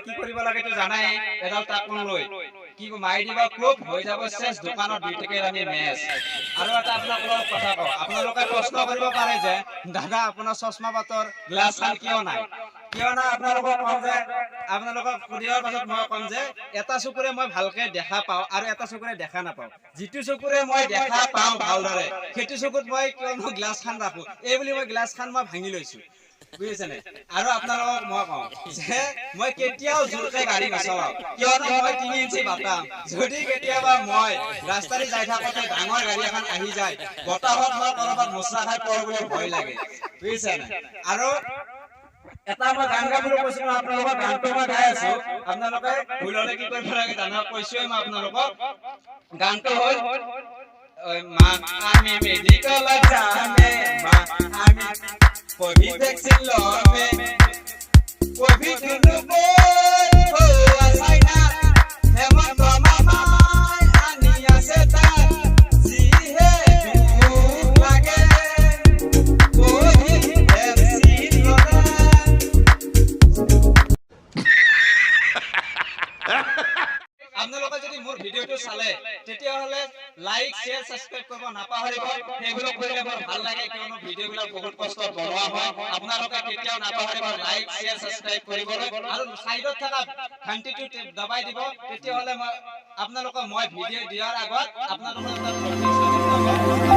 কি কৰিব লাগে তো জানাই এডাল টাকন লৈ কি মাৰি দিবা খুব হৈ যাব শেষ দোকানত 2 টকাৰ আমি মেচ আৰু এটা আপোনালোকক কথা কওঁ আপোনালোকে প্ৰশ্ন কৰিব পাৰে যে দাদা আপোনাৰ চশমা পাতৰ গ্লাছ খান কিয় নাই আপোনালোকক কম যে আপোনালোকক সুধিয়াৰ পাছত মই কম যে এটা চকুৰে মই ভালকে দেখা পাওঁ আৰু এটা চকুৰে দেখা নাপাওঁ যিটো চকুৰে মই দেখা পাওঁ ভালদৰে সেইটো চকুত মই কিয়নো গ্লাছ খান ৰাখো এই বুলি মই গ্লাছ খান মই ভাঙি লৈছো বুজিছেনে আৰু আপোনালোকক মই কওঁ যে মই কেতিয়াও জোৰকে গাড়ী নচলাও কিয়নো মই 3 ইঞ্চি বাটাম যদি কেতিয়াবা মই ৰাস্তাৰে যাই থাকোতে ডাঙৰ গাড়ী এখন আহি যায় বতাহত মই কৰবাত মোচা খাই পৰ বুলি ভয় লাগে বুজিছেনে আৰু এটা মই গান গাবলৈ কৈছো আপোনালোকক গানটো মই গাই আছো আপোনালোকে ভুললে কি কৰিব লাগে জানা কৈছোৱে মই আপোনালোকক গানটো হ'ল মা আমি মেডিকেল যামে মা আমি কোভিড ভ্যাকসিন লবে কোভিড নুবো ও আসাইনা হেমন্ত মামা আনি আছে তা জি হে লাগে কোভিড ভ্যাকসিন লবে আপোনালোকে যদি মোৰ ভিডিওটো চালে তেতিয়া হলে লাইক শেয়াৰ সাবস্ক্ৰাইব কৰিব নাপাহৰিব এগুলো কৰিলে মোৰ ভাল লাগে কিয়নো ভিডিওগুলো বহুত কষ্ট বনোৱা হয় আপোনালোকে কেতিয়াও নাপাহৰিব লাইক শেয়াৰ সাবস্ক্ৰাইব কৰিবলৈ আৰু সাইডত থকা ঘণ্টিটো দবাই দিব তেতিয়া হলে মই আপোনালোকক মই ভিডিও দিয়াৰ আগত আপোনালোকৰ